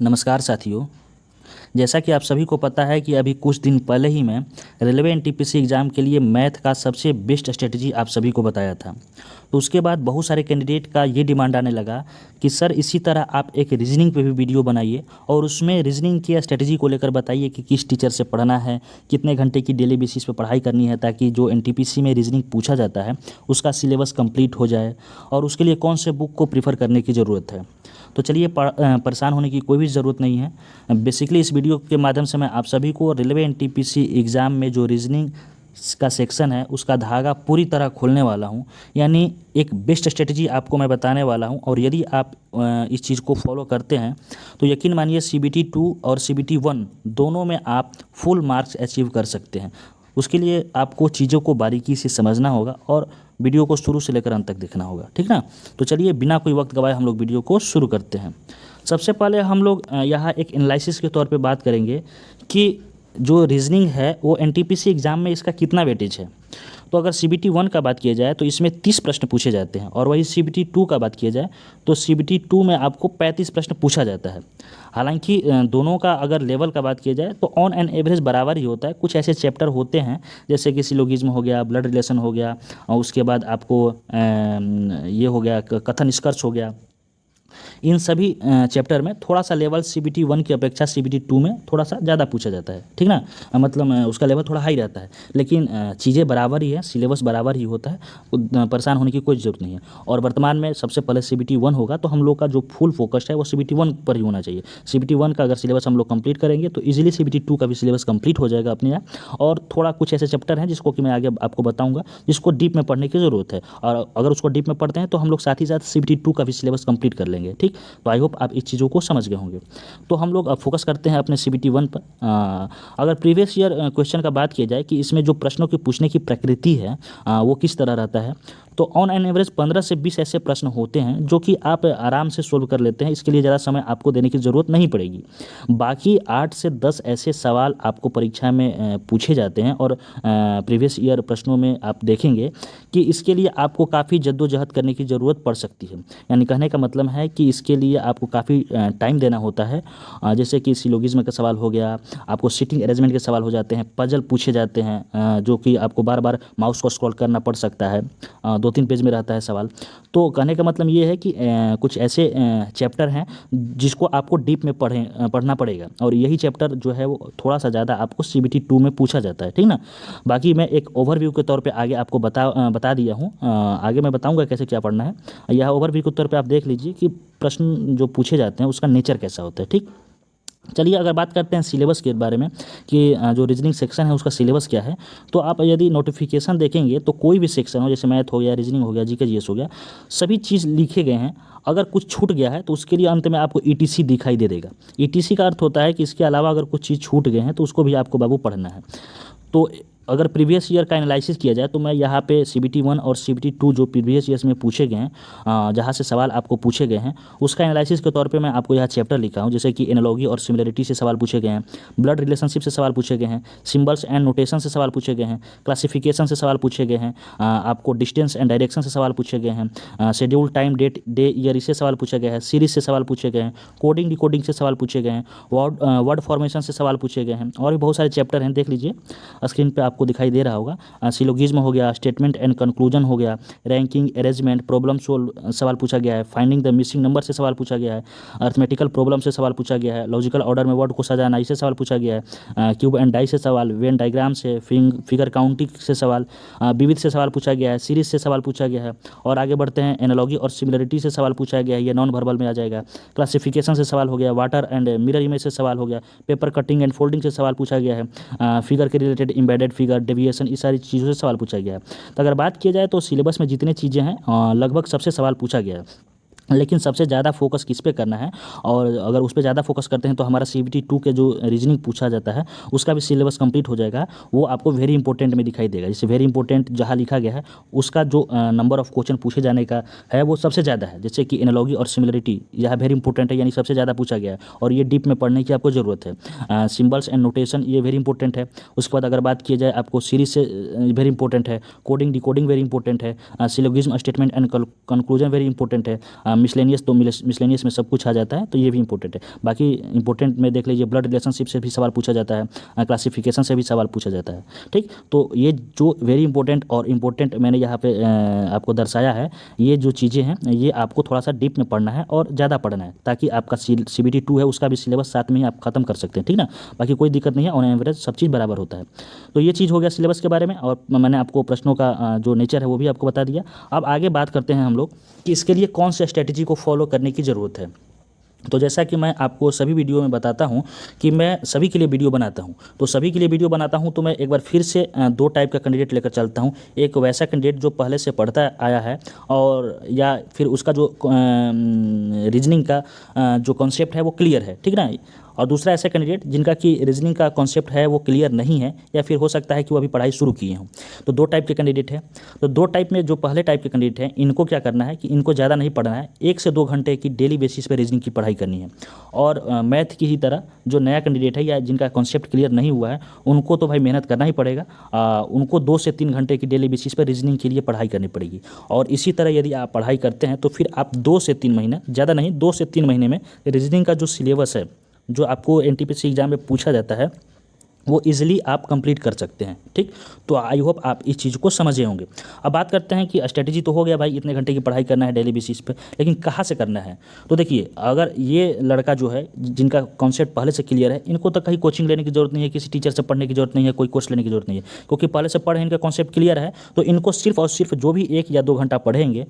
नमस्कार साथियों। जैसा कि आप सभी को पता है कि अभी कुछ दिन पहले ही मैं रेलवे एनटीपीसी एग्ज़ाम के लिए मैथ का सबसे बेस्ट स्ट्रेटजी आप सभी को बताया था। तो उसके बाद बहुत सारे कैंडिडेट का ये डिमांड आने लगा कि सर इसी तरह आप एक रीजनिंग पे भी वीडियो बनाइए और उसमें रीजनिंग की स्ट्रेटजी को लेकर बताइए कि किस टीचर से पढ़ना है, कितने घंटे की डेली बेसिस पे पढ़ाई करनी है, ताकि जो एनटीपीसी में रीजनिंग पूछा जाता है उसका सिलेबस कंप्लीट हो जाए और उसके लिए कौन से बुक को प्रीफर करने की ज़रूरत है। तो चलिए, परेशान होने की कोई भी ज़रूरत नहीं है। बेसिकली इस वीडियो के माध्यम से मैं आप सभी को रेलवे एनटीपीसी एग्ज़ाम में जो रीजनिंग का सेक्शन है उसका धागा पूरी तरह खोलने वाला हूं, यानी एक बेस्ट स्ट्रेटजी आपको मैं बताने वाला हूं। और यदि आप इस चीज़ को फॉलो करते हैं तो यकीन मानिए CBT 2 और CBT 1 दोनों में आप फुल मार्क्स अचीव कर सकते हैं। उसके लिए आपको चीज़ों को बारीकी से समझना होगा और वीडियो को शुरू से लेकर अंत तक देखना होगा, ठीक ना। तो चलिए बिना कोई वक्त गवाए हम लोग वीडियो को शुरू करते हैं। सबसे पहले हम लोग यहाँ एक एनालिसिस के तौर पे बात करेंगे कि जो रीजनिंग है वो एनटीपीसी एग्ज़ाम में इसका कितना वेटेज है। तो अगर CBT 1 का बात किया जाए तो इसमें 30 प्रश्न पूछे जाते हैं और वही CBT 2 का बात किया जाए तो CBT 2 में आपको 35 प्रश्न पूछा जाता है। हालांकि दोनों का अगर लेवल का बात किया जाए तो ऑन एन एवरेज बराबर ही होता है। कुछ ऐसे चैप्टर होते हैं जैसे कि सिलोगिज्म हो गया, ब्लड रिलेशन हो गया और उसके बाद आपको ये हो गया कथन निष्कर्ष हो गया। इन सभी चैप्टर में थोड़ा सा लेवल CBT 1 की अपेक्षा CBT 2 में थोड़ा सा ज़्यादा पूछा जाता है, ठीक ना। मतलब उसका लेवल थोड़ा हाई रहता है, लेकिन चीज़ें बराबर ही है, सिलेबस बराबर ही होता है। परेशान होने की कोई ज़रूरत नहीं है। और वर्तमान में सबसे पहले CBT 1 होगा तो हम लोग का जो फुल फोकस है वो CBT 1 पर ही होना चाहिए। CBT 1 का अगर सिलेबस हम लोग कंप्लीट करेंगे तो ईजिली CBT 2 का भी सिलेबस कंप्लीट हो जाएगा अपने आप। और थोड़ा कुछ ऐसे चैप्टर हैं जिसको कि मैं आगे आपको बताऊँगा जिसको डीप में पढ़ने की ज़रूरत है, और अगर उसको डीप में पढ़ते हैं तो हम लोग साथ ही साथ CBT 2 का भी सिलेबस कंप्लीट कर लेंगे, ठीक। तो आई होप आप इस चीज़ों को समझ गए होंगे। तो हम लोग अब फोकस करते हैं अपने CBT 1 पर। अगर प्रीवियस ईयर क्वेश्चन का बात किया जाए कि इसमें जो प्रश्नों की पूछने की प्रकृति है वो किस तरह रहता है, तो ऑन एन एवरेज 15 से 20 ऐसे प्रश्न होते हैं जो कि आप आराम से सोल्व कर लेते हैं। इसके लिए ज़्यादा समय आपको देने की ज़रूरत नहीं पड़ेगी। बाकी 8 से 10 ऐसे सवाल आपको परीक्षा में पूछे जाते हैं और प्रीवियस ईयर प्रश्नों में आप देखेंगे कि इसके लिए आपको काफ़ी जद्दोजहद करने की ज़रूरत पड़ सकती है। यानी कहने का मतलब है कि इसके लिए आपको काफ़ी टाइम देना होता है। जैसे कि सिलोगिज्म का सवाल हो गया, आपको सिटिंग अरेंजमेंट के सवाल हो जाते हैं, पजल पूछे जाते हैं जो कि आपको बार बार माउस को स्क्रॉल करना पड़ सकता है, 2-3 पेज में रहता है सवाल। तो कहने का मतलब ये है कि कुछ ऐसे चैप्टर हैं जिसको आपको डीप में पढ़ना पड़ेगा, और यही चैप्टर जो है वो थोड़ा सा ज़्यादा आपको CBT 2 में पूछा जाता है, ठीक ना। बाकी मैं एक ओवरव्यू के तौर पे आगे आपको बता दिया हूँ। आगे मैं बताऊँगा कैसे क्या पढ़ना है। यह ओवरव्यू के तौर पर आप देख लीजिए कि प्रश्न जो पूछे जाते हैं उसका नेचर कैसा होता है, ठीक। चलिए अगर बात करते हैं सिलेबस के बारे में कि जो रीजनिंग सेक्शन है उसका सिलेबस क्या है, तो आप यदि नोटिफिकेशन देखेंगे तो कोई भी सेक्शन हो, जैसे मैथ हो गया, रीजनिंग हो गया, GK GS हो गया, सभी चीज़ लिखे गए हैं। अगर कुछ छूट गया है तो उसके लिए अंत में आपको ETC दिखाई दे देगा। ETC का अर्थ होता है कि इसके अलावा अगर कुछ चीज़ छूट गए हैं तो उसको भी आपको बाबू पढ़ना है। तो अगर प्रीवियस ईयर का एनालिसिस किया जाए तो मैं यहाँ पे CBT 1 और CBT 2 जो प्रीवियस ईयर्स में पूछे गए हैं, जहाँ से सवाल आपको पूछे गए हैं, उसका एनालिसिस के तौर पे मैं आपको यहाँ चैप्टर लिखा हूँ। जैसे कि एनालॉजी और सिमिलरिटी से सवाल पूछे गए हैं, ब्लड रिलेशनशिप से सवाल पूछे गए हैं, सिम्बल्स एंड नोटेशन से सवाल पूछे गए हैं, क्लासिफिकेशन से सवाल पूछे गए हैं, आपको डिस्टेंस एंड डायरेक्शन से सवाल पूछे गए हैं, schedule time date day year इससे सवाल पूछे गए हैं, सीरीज से सवाल पूछे गए हैं, कोडिंग डिकोडिंग से सवाल पूछे गए हैं, वर्ड फॉर्मेशन से सवाल पूछे गए हैं, और भी बहुत सारे चैप्टर हैं। देख लीजिए स्क्रीन पर आपको दिखाई दे रहा होगा। सिलोगिज्म हो गया, स्टेटमेंट एंड कंक्लूजन हो गया, रैंकिंग अरेंजमेंट, प्रॉब्लम सोल्व सवाल पूछा गया है, फाइंडिंग द मिसिंग नंबर से सवाल पूछा गया है, अर्थमेटिकल प्रॉब्लम से सवाल पूछा गया है, लॉजिकल ऑर्डर में वर्ड को सजाना इससे सवाल पूछा गया है, क्यूब एंड डाई से सवाल, वेन डायग्राम से, फिगर काउंटिंग से सवाल, विविध से सवाल पूछा गया है, सीरीज से सवाल पूछा गया है। और आगे बढ़ते हैं, एनालॉजी और सिमिलरिटी से सवाल पूछा गया है, ये नॉन वर्बल में आ जाएगा। क्लासिफिकेशन से सवाल हो गया, वाटर एंड मिरर इमेज से सवाल हो गया, पेपर कटिंग एंड फोल्डिंग से सवाल पूछा गया है, फिगर के रिलेटेड एम्बेडेड फिगर, डेविएशन, इस सारी चीज़ों से सवाल पूछा गया है। तो अगर बात किया जाए तो सिलेबस में जितने चीज़ें हैं लगभग सबसे सवाल पूछा गया है। लेकिन सबसे ज़्यादा फोकस किस पे करना है, और अगर उस पे ज़्यादा फोकस करते हैं तो हमारा CBT 2 के जो रीजनिंग पूछा जाता है उसका भी सिलेबस कंप्लीट हो जाएगा। वो आपको वेरी इंपॉर्टेंट में दिखाई देगा। जैसे वेरी इंपॉर्टेंट जहाँ लिखा गया है उसका जो नंबर ऑफ क्वेश्चन पूछे जाने का है वो सबसे ज़्यादा है। जैसे कि एनालॉजी और सिमिलरिटी यह वेरी इंपॉर्टेंट है, यानी सबसे ज़्यादा पूछा गया है और ये डीप में पढ़ने की आपको ज़रूरत है। सिम्बल्स एंड नोटेशन ये वेरी इंपॉर्टेंट है। उसके बाद अगर बात किया जाए आपको सीरीज से वेरी इंपॉर्टेंट है, कोडिंग डिकोडिंग वेरी इंपॉर्टेंट है, syllogism statement and conclusion very important है, मिसलेनियस, तो मिसलेनियस में सब कुछ आ जाता है, तो ये भी इंपॉर्टेंट है। बाकी इंपॉर्टेंट में देख लीजिए, ब्लड रिलेशनशिप से भी सवाल पूछा जाता है, क्लासिफिकेशन से भी सवाल पूछा जाता है। ठीक, तो ये जो वेरी इंपॉर्टेंट और इम्पोर्टेंट मैंने यहाँ पे आपको दर्शाया है, ये जो चीज़ें हैं ये आपको थोड़ा सा डीप में पढ़ना है और ज़्यादा पढ़ना है, ताकि आपका CBT 2 है उसका भी सिलेबस साथ में ही आप खत्म कर सकते हैं। ठीक ना, बाकी कोई दिक्कत नहीं है, ऑन एवरेज सब चीज़ बराबर होता है। तो ये चीज़ हो गया सिलेबस के बारे में, और मैंने आपको प्रश्नों का जो नेचर है वो भी आपको बता दिया। अब आगे बात करते हैं हम लोग कि इसके लिए कौन सा स्ट्रेटेजी को फॉलो करने की ज़रूरत है। तो जैसा कि मैं आपको सभी वीडियो में बताता हूं कि मैं सभी के लिए वीडियो बनाता हूं, तो सभी के लिए वीडियो बनाता हूं, तो मैं एक बार फिर से दो टाइप का कैंडिडेट लेकर चलता हूं। एक वैसा कैंडिडेट जो पहले से पढ़ता आया है, और या फिर उसका जो रीजनिंग का जो कॉन्सेप्ट है वो क्लियर है, ठीक ना। और दूसरा ऐसा कैंडिडेट जिनका कि रीजनिंग का कॉन्सेप्ट है वो क्लियर नहीं है, या फिर हो सकता है कि वो अभी पढ़ाई शुरू किए हों। तो दो टाइप के कैंडिडेट हैं। तो दो टाइप में जो पहले टाइप के कैंडिडेट हैं, इनको क्या करना है कि इनको ज़्यादा नहीं पढ़ना है, 1 से 2 घंटे की डेली बेसिस पे रीजनिंग की पढ़ाई करनी है। और मैथ की ही तरह जो नया कैंडिडेट है या जिनका कॉन्सेप्ट क्लियर नहीं हुआ है, उनको तो भाई मेहनत करना ही पड़ेगा। उनको 2 से 3 घंटे की डेली बेसिस पर रीजनिंग के लिए पढ़ाई करनी पड़ेगी। और इसी तरह यदि आप पढ़ाई करते हैं तो फिर आप 2 से 3 महीने, ज़्यादा नहीं, 2 से 3 महीने में रीजनिंग का जो सिलेबस है, जो आपको NTPC एग्जाम में पूछा जाता है, वो इजीली आप कंप्लीट कर सकते हैं। ठीक, तो आई होप आप इस चीज़ को समझे होंगे। अब बात करते हैं कि स्ट्रेटेजी तो हो गया भाई, इतने घंटे की पढ़ाई करना है डेली बेसिस पे, लेकिन कहाँ से करना है। तो देखिए, अगर ये लड़का जो है जिनका कॉन्सेप्ट पहले से क्लियर है, इनको तो कहीं कोचिंग लेने की जरूरत नहीं है, किसी टीचर से पढ़ने की जरूरत नहीं है, कोई कोर्स लेने की जरूरत नहीं है, क्योंकि पहले से पढ़े, इनका कॉन्सेप्ट क्लियर है। तो इनको सिर्फ और सिर्फ जो भी 1 या 2 घंटा पढ़ेंगे,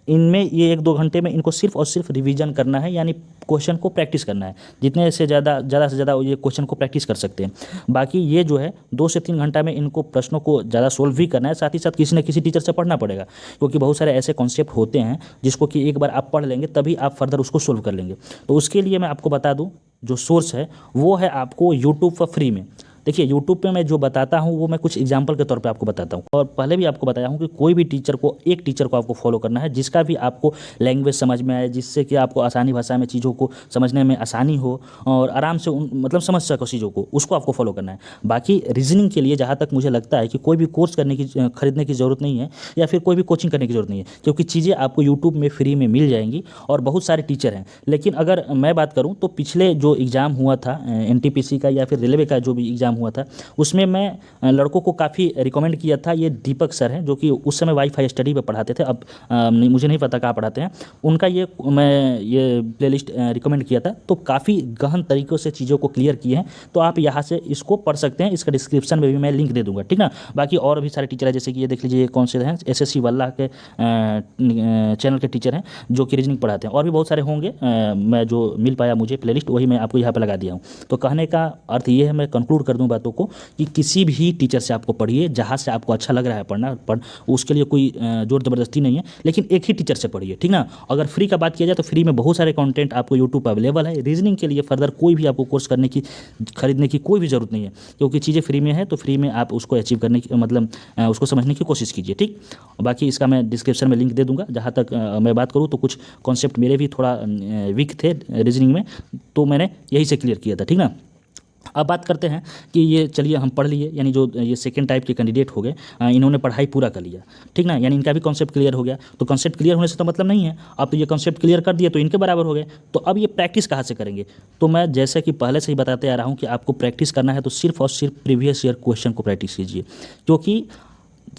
इनमें ये 1-2 घंटे में इनको सिर्फ और सिर्फ रिवीजन करना है, यानी क्वेश्चन को प्रैक्टिस करना है। जितने से ज़्यादा से ज़्यादा ये क्वेश्चन को प्रैक्टिस कर सकते हैं। बाकी ये जो है 2 से 3 घंटा में इनको प्रश्नों को ज़्यादा सोल्व भी करना है, साथ ही साथ किसी न किसी टीचर से पढ़ना पड़ेगा, क्योंकि बहुत सारे ऐसे कॉन्सेप्ट होते हैं जिसको कि एक बार आप पढ़ लेंगे तभी आप फर्दर उसको सोल्व कर लेंगे। तो उसके लिए मैं आपको बता दूँ, जो सोर्स है वो है आपको यूट्यूब पर फ्री में। देखिए, यूट्यूब पे मैं जो बताता हूँ वो मैं कुछ एग्जांपल के तौर पे आपको बताता हूँ। और पहले भी आपको बताया हूँ कि कोई भी एक टीचर को आपको फॉलो करना है जिसका भी आपको लैंग्वेज समझ में आए, जिससे कि आपको आसानी भाषा में चीज़ों को समझने में आसानी हो और आराम से मतलब समझ सको चीज़ों को, उसको आपको फॉलो करना है। बाकी रीजनिंग के लिए जहाँ तक मुझे लगता है कि कोई भी कोर्स खरीदने की ज़रूरत नहीं है, या फिर कोई भी कोचिंग करने की ज़रूरत नहीं है, क्योंकि चीज़ें आपको यूट्यूब में फ्री में मिल जाएंगी और बहुत सारे टीचर हैं। लेकिन अगर मैं बात करूँ तो पिछले जो एग्ज़ाम हुआ था NTPC का या फिर रेलवे का जो भी एग्ज़ाम हुआ था, उसमें मैं लड़कों को काफ़ी रिकमेंड किया था। ये दीपक सर हैं, जो कि उस समय वाईफाई स्टडी पे पढ़ाते थे, अब मुझे नहीं पता कहाँ पढ़ाते हैं। उनका मैं ये प्लेलिस्ट रिकमेंड किया था, तो काफ़ी गहन तरीक़ों से चीज़ों को क्लियर किए हैं। तो आप यहाँ से इसको पढ़ सकते हैं, इसका डिस्क्रिप्शन में भी मैं लिंक दे दूँगा, ठीक ना। बाकी और भी सारे टीचर हैं, जैसे कि ये देख लीजिए, कौन से हैं, SSC वाला के चैनल के टीचर हैं जो कि रीजनिंग पढ़ाते हैं। और भी बहुत सारे होंगे, मैं जो मिल पाया मुझे प्लेलिस्ट, वही मैं आपको यहाँ पर लगा दिया हूँ। तो कहने का अर्थ ये है, मैं कंक्लूड कर दूँ बातों को, कि किसी भी टीचर से आपको पढ़िए, जहाँ से आपको अच्छा लग रहा है पढ़ उसके लिए कोई जोर ज़बरदस्ती नहीं है, लेकिन एक ही टीचर से पढ़िए, ठीक ना। अगर फ्री का बात किया जाए तो फ्री में बहुत सारे कंटेंट आपको यूट्यूब पर अवेलेबल है। रीजनिंग के लिए फर्दर कोई भी आपको कोर्स खरीदने की कोई भी ज़रूरत नहीं है, क्योंकि चीज़ें फ्री में है, तो फ्री में आप उसको अचीव करने की मतलब उसको समझने की कोशिश कीजिए, ठीक। बाकी इसका मैं डिस्क्रिप्शन में लिंक दे दूँगा। जहाँ तक मैं बात करूँ तो कुछ कॉन्सेप्ट मेरे भी थोड़ा वीक थे रीजनिंग में, तो मैंने यही से क्लियर किया था, ठीक ना। अब बात करते हैं कि ये चलिए हम पढ़ लिए, यानी जो ये सेकंड टाइप के कैंडिडेट हो गए, इन्होंने पढ़ाई पूरा कर लिया, ठीक ना, यानी इनका भी कॉन्सेप्ट क्लियर हो गया। तो कॉन्सेप्ट क्लियर होने से तो मतलब नहीं है, अब तो ये कॉन्सेप्ट क्लियर कर दिए तो इनके बराबर हो गए। तो अब ये प्रैक्टिस कहाँ से करेंगे, तो मैं जैसे कि पहले से ही बताते आ रहा हूँ कि आपको प्रैक्टिस करना है तो सिर्फ और सिर्फ प्रीवियस ईयर क्वेश्चन को प्रैक्टिस कीजिए, क्योंकि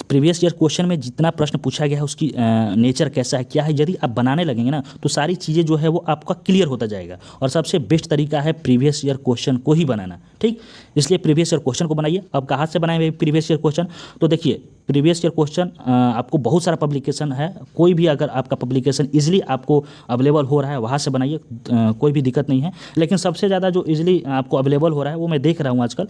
प्रीवियस ईयर क्वेश्चन में जितना प्रश्न पूछा गया है उसकी नेचर कैसा है, क्या है, यदि आप बनाने लगेंगे ना तो सारी चीज़ें जो है वो आपका क्लियर होता जाएगा। और सबसे बेस्ट तरीका है प्रीवियस ईयर क्वेश्चन को ही बनाना, ठीक। इसलिए प्रीवियस ईयर क्वेश्चन को बनाइए। अब कहाँ से बनाएंगे प्रीवियस ईयर क्वेश्चन, तो देखिए, प्रीवियस ईयर क्वेश्चन आपको बहुत सारा पब्लिकेशन है, कोई भी अगर आपका पब्लिकेशन इजीली आपको अवेलेबल हो रहा है वहाँ से बनाइए, कोई भी दिक्कत नहीं है। लेकिन सबसे ज़्यादा जो इजीली आपको अवेलेबल हो रहा है वो मैं देख रहा हूँ आजकल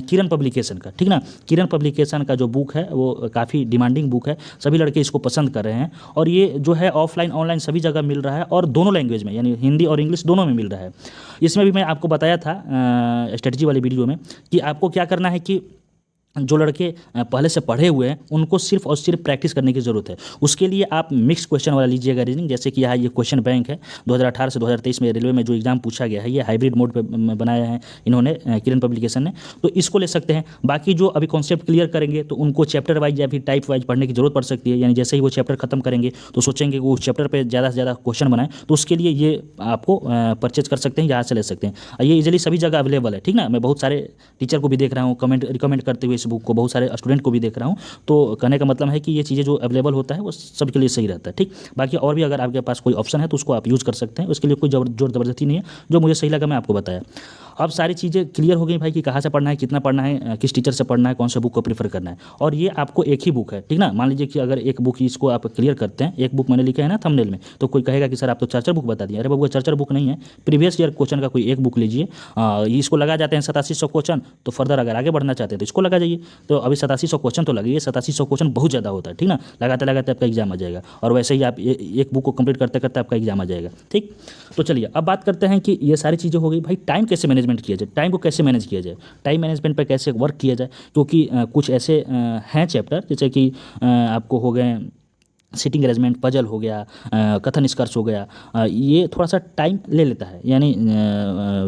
किरण पब्लिकेशन का, ठीक ना। किरण पब्लिकेशन का जो बुक है वो काफ़ी डिमांडिंग बुक है, सभी लड़के इसको पसंद कर रहे हैं। और ये जो है ऑफलाइन ऑनलाइन सभी जगह मिल रहा है, और दोनों लैंग्वेज में, यानी हिंदी और इंग्लिश दोनों में मिल रहा है। इसमें भी मैं आपको बताया था स्ट्रेटजी वाली वीडियो में कि आपको क्या करना है कि जो लड़के पहले से पढ़े हुए हैं उनको सिर्फ और सिर्फ प्रैक्टिस करने की ज़रूरत है। उसके लिए आप मिक्स क्वेश्चन वाला लीजिएगा रीजनिंग, जैसे कि यहाँ ये क्वेश्चन बैंक है 2018 से 2023 में रेलवे में जो एग्जाम पूछा गया है, ये हाइब्रिड मोड पे बनाया है इन्होंने किरण पब्लिकेशन ने, तो इसको ले सकते हैं। बाकी जो अभी कॉन्सेप्ट क्लियर करेंगे तो उनको चैप्टर वाइज या फिर टाइप वाइज पढ़ने की जरूरत पड़ सकती है, यानी जैसे ही वो चैप्टर खत्म करेंगे तो सोचेंगे कि वो चैप्टर पर ज़्यादा से ज़्यादा क्वेश्चन बनाएं, तो उसके लिए ये आपको परचेज कर सकते हैं, यहाँ से ले सकते हैं। ये इजीली सभी जगह अवेलेबल है, ठीक ना। मैं बहुत सारे टीचर को भी देख रहा हूँ रिकमेंड करते हुए इस बुक को, बहुत सारे स्टूडेंट को भी देख रहा हूँ। तो कहने का मतलब है कि ये चीज़ें जो अवेलेबल होता है वो सबके लिए सही रहता है, ठीक। बाकी और भी अगर आपके पास कोई ऑप्शन है तो उसको आप यूज़ कर सकते हैं, उसके लिए कोई जोर ज़बरदस्ती नहीं है। जो मुझे सही लगा मैं आपको बताया। अब सारी चीज़ें क्लियर हो गई भाई कि कहाँ से पढ़ना है, कितना पढ़ना है, किस टीचर से पढ़ना है, कौन सा बुक को प्रीफर करना है। और ये आपको एक ही बुक है, ठीक ना। मान लीजिए कि अगर एक बुक इसको आप क्लियर करते हैं, एक बुक मैंने लिखा है ना थंबनेल में, तो कोई कहेगा कि सर आप तो 4 बुक बता दिए। अरे बाबू 4 बुक नहीं है, प्रीवियस ईयर क्वेश्चन का कोई एक बुक लीजिए, इसको लगा जाते हैं 8700 क्वेश्चन, तो फर्दर अगर आगे बढ़ना चाहते हैं तो इसको लगा जाइए। तो अभी 8700 क्वेश्चन तो लगे, 8700 क्वेश्चन बहुत ज़्यादा होता है, ठीक ना। लगाते लगाते आपका एग्जाम आ जाएगा, और वैसे ही आप एक बुक को कंप्लीट करते करते आपका एग्जाम आ जाएगा, ठीक। तो चलिए अब बात करते हैं कि ये सारी चीज़ें हो गई भाई, टाइम कैसे मैनेजमेंट किया जाए, टाइम को कैसे मैनेज किया जाए, टाइम मैनेजमेंट पर कैसे वर्क किया जाए। क्योंकि कुछ ऐसे हैं चैप्टर जैसे कि आपको हो गए सिटिंग अरेंजमेंट, पजल हो गया, कथन निष्कर्ष हो गया, ये थोड़ा सा टाइम ले लेता है, यानी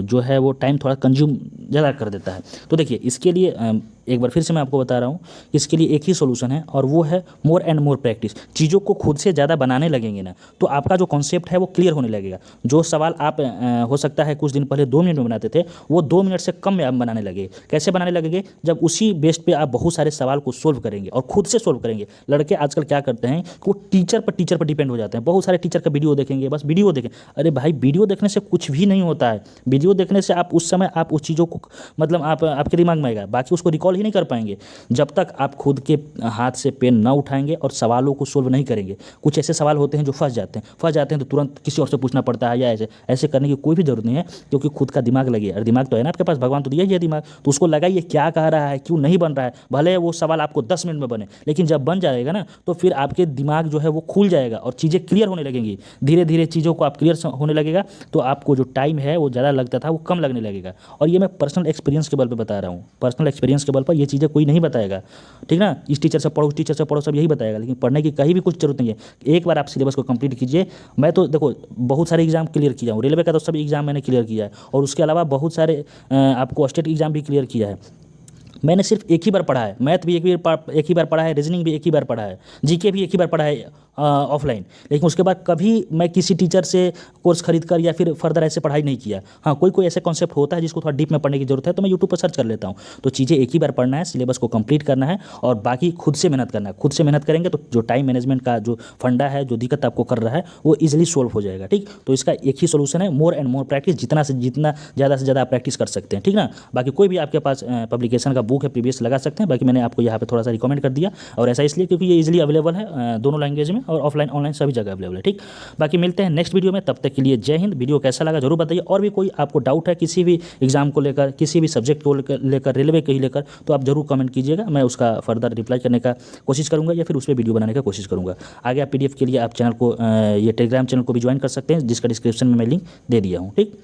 जो है वो टाइम थोड़ा कंज्यूम ज़्यादा कर देता है। तो देखिए इसके लिए एक बार फिर से मैं आपको बता रहा हूँ, इसके लिए एक ही सोल्यूशन है और वो है मोर एंड मोर प्रैक्टिस। चीज़ों को खुद से ज़्यादा बनाने लगेंगे ना तो आपका जो कॉन्सेप्ट है वो क्लियर होने लगेगा। जो सवाल आप हो सकता है कुछ दिन पहले 2 मिनट में बनाते थे, वो 2 मिनट से कम में आप बनाने लगे। कैसे बनाने लगेंगे? जब उसी बेस्ड पे आप बहुत सारे सवाल को सोल्व करेंगे और खुद से सोल्व करेंगे। लड़के आजकल क्या करते हैं कि वो टीचर पर डिपेंड हो जाते हैं। बहुत सारे टीचर का वीडियो देखेंगे, बस वीडियो देखें। अरे भाई वीडियो देखने से कुछ भी नहीं होता है। वीडियो देखने से आप उस समय आप उस चीज़ों को मतलब आपके दिमाग में आएगा, बाकी उसको रिकॉल ही नहीं कर पाएंगे जब तक आप खुद के हाथ से पेन ना उठाएंगे और सवालों को सोल्व नहीं करेंगे। कुछ ऐसे सवाल होते हैं जो फंस जाते हैं तो तुरंत किसी और से पूछना पड़ता है, या ऐसे करने की कोई भी जरूरत नहीं है, क्योंकि खुद का दिमाग लगे। और दिमाग तो है ना आपके पास, भगवान तो दिया ही है दिमाग, तो उसको लगाइए क्या कह रहा है, क्यों नहीं बन रहा है। भले वो सवाल आपको 10 मिनट में बने, लेकिन जब बन जाएगा ना तो फिर आपके दिमाग जो है वो खुल जाएगा और चीज़ें क्लियर होने लगेंगी। धीरे धीरे चीज़ों को आप क्लियर होने लगेगा तो आपको जो टाइम है वो ज़्यादा लगता था वो कम लगने लगेगा। और ये मैं पर्सनल एक्सपीरियंस के बल पर बता रहा हूँ, पर्सनल एक्सपीरियंस के बल पर। ये चीज़ें कोई नहीं बताएगा, ठीक ना। इस टीचर से पढ़ो, उस टीचर से पढ़ो, सब यही बताएगा, लेकिन पढ़ने की कहीं भी कुछ जरूरत नहीं है। एक बार आप सिलेबस को कंप्लीट कीजिए। मैं तो देखो बहुत सारे एग्जाम क्लियर किया हूँ, रेलवे का तो सब एग्जाम मैंने क्लियर किया है, और उसके अलावा बहुत सारे आपको स्टेट एग्जाम भी क्लियर किया है। मैंने सिर्फ एक ही बार पढ़ा है, मैथ भी एक ही बार पढ़ा है, रीजनिंग भी एक ही बार पढ़ा है, जीके भी एक ही बार पढ़ा है ऑफलाइन। लेकिन उसके बाद कभी मैं किसी टीचर से कोर्स खरीद कर या फिर फर्दर ऐसे पढ़ाई नहीं किया। हाँ, कोई ऐसे कॉन्सेप्ट होता है जिसको थोड़ा डीप में पढ़ने की जरूरत है तो मैं यूट्यूब पर सर्च कर लेता हूँ। तो चीज़ें एक ही बार पढ़ना है, सिलेबस को कंप्लीट करना है और बाकी खुद से मेहनत करना है। खुद से मेहनत करेंगे तो जो टाइम मैनेजमेंट का जो फंडा है, जो दिक्कत आपको कर रहा है, वो ईजिली सोल्व हो जाएगा, ठीक। तो इसका एक ही सोल्यूशन है, मोर एंड मोर प्रैक्टिस। जितना ज़्यादा से ज़्यादा आप प्रैक्टिस कर सकते हैं, ठीक ना। बाकी कोई भी आपके पास पब्लिकेशन का बुक है प्रीवियस लगा सकते हैं। बाकी मैंने आपको यहाँ पे थोड़ा सा रिकमेंड कर दिया, और ऐसा इसलिए क्योंकि ये इजीली अवेलेबल है दोनों लैंग्वेज में, और ऑफलाइन ऑनलाइन सभी जगह अवेलेबल है, ठीक। बाकी मिलते हैं नेक्स्ट वीडियो में, तब तक के लिए जय हिंद। वीडियो कैसा लगा जरूर बताइए, और भी कोई आपको डाउट है किसी भी एग्जाम को लेकर, किसी भी सब्जेक्ट को लेकर, रेलवे को ही लेकर, तो आप जरूर कमेंट कीजिएगा। मैं उसका फर्दर रिप्लाई करने का कोशिश करूंगा या फिर उस पर वीडियो बनाने का कोशिश करूंगा। आगे आप PDF के लिए आप चैनल को, ये टेलीग्राम चैनल को भी ज्वाइन कर सकते हैं, जिसका डिस्क्रिप्शन में मैं लिंक दे दिया हूँ, ठीक।